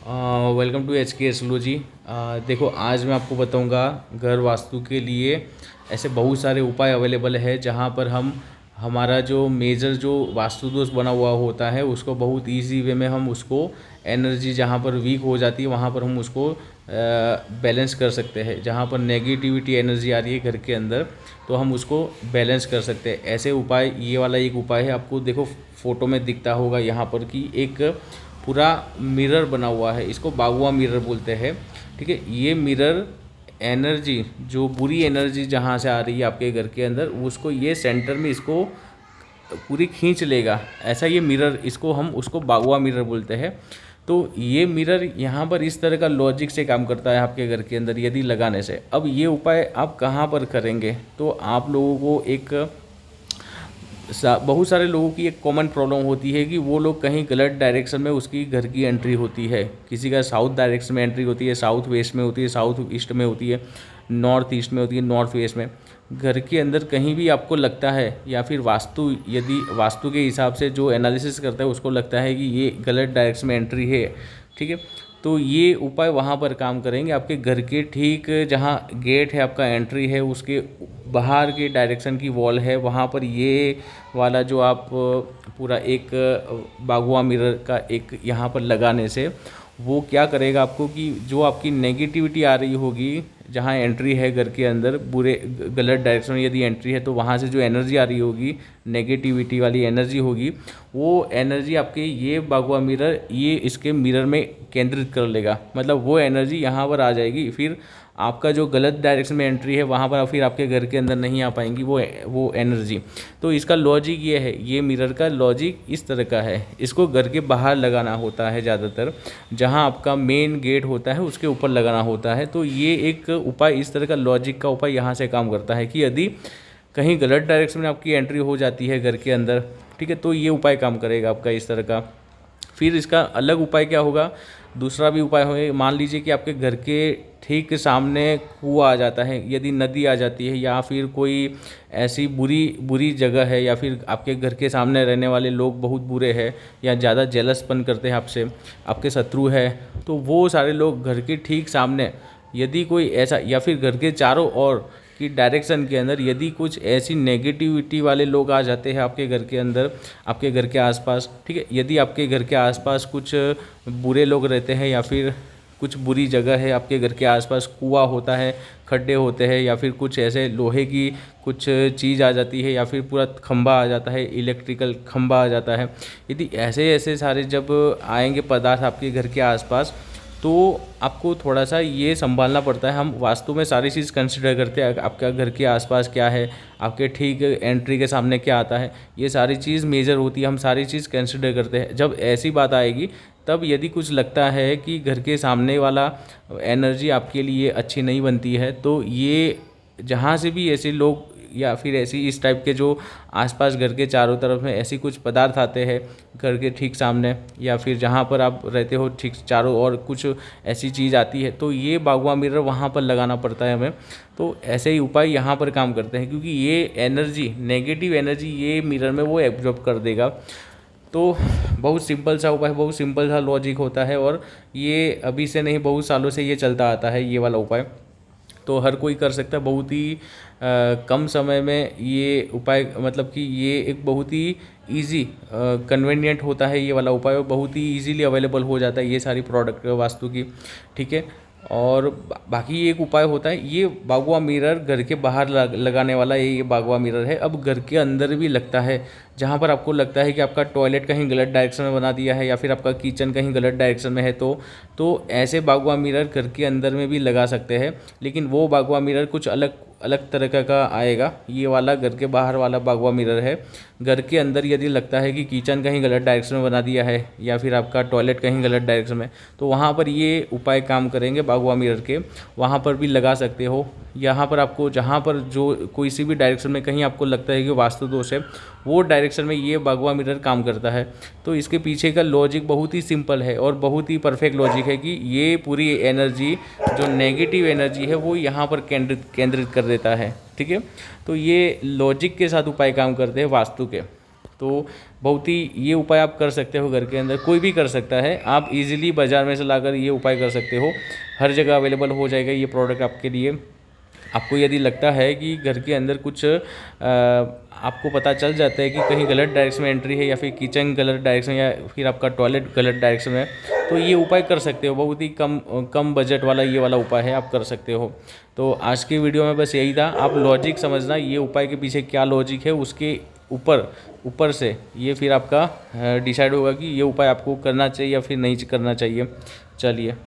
Welcome to H के astrology. देखो, आज मैं आपको बताऊंगा घर वास्तु के लिए ऐसे बहुत सारे उपाय अवेलेबल है जहां पर हम हमारा जो मेजर जो वास्तु दोष बना हुआ होता है उसको बहुत इजी वे में हम उसको एनर्जी जहां पर वीक हो जाती है वहां पर हम उसको बैलेंस कर सकते हैं। जहां पर नेगेटिविटी एनर्जी आ रही है घर के अंदर तो हम उसको बैलेंस कर सकते हैं। ऐसे उपाय, ये वाला एक उपाय है। आपको देखो फोटो में दिखता होगा यहाँ पर कि एक पूरा मिरर बना हुआ है, इसको बागुआ मिरर बोलते हैं। ठीक है, ये मिरर एनर्जी, जो बुरी एनर्जी जहाँ से आ रही है आपके घर के अंदर, उसको ये सेंटर में इसको पूरी खींच लेगा। ऐसा ये मिरर, इसको हम उसको बागुआ मिरर बोलते हैं। तो ये मिरर यहाँ पर इस तरह का लॉजिक से काम करता है आपके घर के अंदर यदि लगाने से। अब ये उपाय आप कहाँ पर करेंगे, तो आप लोगों को एक बहुत सारे लोगों की एक कॉमन प्रॉब्लम होती है कि वो लोग कहीं गलत डायरेक्शन में उसकी घर की एंट्री होती है। किसी का साउथ डायरेक्शन में एंट्री होती है, साउथ वेस्ट में होती है, साउथ ईस्ट में होती है, नॉर्थ ईस्ट में होती है, नॉर्थ वेस्ट में। घर के अंदर कहीं भी आपको लगता है या फिर वास्तु, यदि वास्तु के हिसाब से जो एनालिसिस करता है उसको लगता है कि ये गलत डायरेक्शन में एंट्री है, ठीक है, तो ये उपाय वहाँ पर काम करेंगे। आपके घर के ठीक जहाँ गेट है, आपका एंट्री है, उसके बाहर के डायरेक्शन की वॉल है, वहाँ पर ये वाला जो आप पूरा एक बागुआ मिरर का एक यहाँ पर लगाने से वो क्या करेगा आपको कि जो आपकी नेगेटिविटी आ रही होगी, जहाँ एंट्री है घर के अंदर, बुरे गलत डायरेक्शन में यदि एंट्री है तो वहाँ से जो एनर्जी आ रही होगी, नेगेटिविटी वाली एनर्जी होगी, वो एनर्जी आपके ये बागुआ मिरर ये इसके मिरर में केंद्रित कर लेगा। मतलब वो एनर्जी यहाँ पर आ जाएगी। फिर आपका जो गलत डायरेक्शन में एंट्री है वहाँ पर फिर आपके घर के अंदर नहीं आ पाएंगी वो एनर्जी। तो इसका लॉजिक ये है, ये मिरर का लॉजिक इस तरह का है। इसको घर के बाहर लगाना होता है ज़्यादातर, जहाँ आपका मेन गेट होता है उसके ऊपर लगाना होता है। तो ये एक उपाय, इस तरह का लॉजिक का उपाय यहाँ से काम करता है कि यदि कहीं गलत डायरेक्शन में आपकी एंट्री हो जाती है घर के अंदर, ठीक है, तो ये उपाय काम करेगा आपका इस तरह का। फिर इसका अलग उपाय क्या होगा, दूसरा भी उपाय होगा। मान लीजिए कि आपके घर के ठीक सामने कुआं आ जाता है, यदि नदी आ जाती है, या फिर कोई ऐसी बुरी बुरी जगह है, या फिर आपके घर के सामने रहने वाले लोग बहुत बुरे हैं या ज़्यादा जेलसपन करते हैं आपसे, आपके शत्रु है, तो वो सारे लोग घर के ठीक सामने यदि कोई ऐसा, या फिर घर के चारों ओर की डायरेक्शन के अंदर यदि कुछ ऐसी नेगेटिविटी वाले लोग आ जाते हैं आपके घर के अंदर, आपके घर के आसपास, ठीक है, यदि आपके घर के आसपास कुछ बुरे लोग रहते हैं या फिर कुछ बुरी जगह है, आपके घर के आसपास कुआं होता है, खड्डे होते हैं, या फिर कुछ ऐसे लोहे की कुछ चीज़ आ जाती है, या फिर पूरा खंभा आ जाता है, इलेक्ट्रिकल खंभा आ जाता है, यदि ऐसे ऐसे सारे जब आएंगे पदार्थ आपके घर के आसपास, तो आपको थोड़ा सा ये संभालना पड़ता है। हम वास्तु में सारी चीज़ कंसिडर करते हैं, आपका घर के आसपास क्या है, आपके ठीक एंट्री के सामने क्या आता है, ये सारी चीज़ मेजर होती है, हम सारी चीज़ कंसिडर करते हैं। जब ऐसी बात आएगी तब यदि कुछ लगता है कि घर के सामने वाला एनर्जी आपके लिए अच्छी नहीं बनती है, तो ये जहाँ से भी ऐसे लोग या फिर ऐसी इस टाइप के जो आसपास घर के चारों तरफ में ऐसी कुछ पदार्थ आते हैं घर के ठीक सामने, या फिर जहाँ पर आप रहते हो ठीक चारों ओर कुछ ऐसी चीज़ आती है, तो ये बागवा मिरर वहाँ पर लगाना पड़ता है हमें। तो ऐसे ही उपाय यहाँ पर काम करते हैं, क्योंकि ये एनर्जी, नेगेटिव एनर्जी ये मिरर में वो एब्जॉर्ब कर देगा। तो बहुत सिंपल सा उपाय, बहुत सिंपल सा लॉजिक होता है, और ये अभी से नहीं बहुत सालों से ये चलता आता है ये वाला उपाय। तो हर कोई कर सकता है, बहुत ही कम समय में ये उपाय, मतलब कि ये एक बहुत ही इजी कन्वीनियंट होता है ये वाला उपाय, और बहुत ही इजीली अवेलेबल हो जाता है ये सारी प्रोडक्ट वास्तु की, ठीक है। और बाकी एक उपाय होता है, ये बागवा मिरर घर के बाहर लगाने वाला ये बागवा मिरर है। अब घर के अंदर भी लगता है, जहाँ पर आपको लगता है कि आपका टॉयलेट कहीं गलत डायरेक्शन में बना दिया है, या फिर आपका किचन कहीं गलत डायरेक्शन में है, तो ऐसे बागवा मिरर घर के अंदर में भी लगा सकते हैं। लेकिन वो बागवा मिरर कुछ अलग अलग तरह का आएगा। ये वाला घर के बाहर वाला बागवा मिरर है। घर के अंदर यदि लगता है कि किचन कहीं गलत डायरेक्शन में बना दिया है, या फिर आपका टॉयलेट कहीं गलत डायरेक्शन में, तो वहाँ पर ये उपाय काम करेंगे बागवा मिरर के। वहाँ पर भी लगा सकते हो। यहाँ पर आपको जहाँ पर जो कोई सी भी डायरेक्शन में कहीं आपको लगता है कि वास्तु दोष है, वो डायरेक्शन में ये बागवा मिरर काम करता है। तो इसके पीछे का लॉजिक बहुत ही सिंपल है और बहुत ही परफेक्ट लॉजिक है कि ये पूरी एनर्जी, जो नेगेटिव एनर्जी है, वो यहाँ पर केंद्रित कर देता है, ठीक है। तो ये लॉजिक के साथ उपाय काम करते हैं वास्तु के। तो बहुत ही ये उपाय आप कर सकते हो, घर के अंदर कोई भी कर सकता है। आप इजीली बाज़ार में से लाकर ये उपाय कर सकते हो, हर जगह अवेलेबल हो जाएगा ये प्रोडक्ट आपके लिए। आपको यदि लगता है कि घर के अंदर कुछ आपको पता चल जाता है कि कहीं गलत डायरेक्शन में एंट्री है, या फिर किचन गलत डायरेक्शन, या फिर आपका टॉयलेट गलत डायरेक्शन में, तो ये उपाय कर सकते हो। बहुत ही कम बजट वाला ये वाला उपाय है, आप कर सकते हो। तो आज की वीडियो में बस यही था। आप लॉजिक समझना, ये उपाय के पीछे क्या लॉजिक है, उसके ऊपर से ये फिर आपका डिसाइड होगा कि ये उपाय आपको करना चाहिए या फिर नहीं करना चाहिए। चलिए।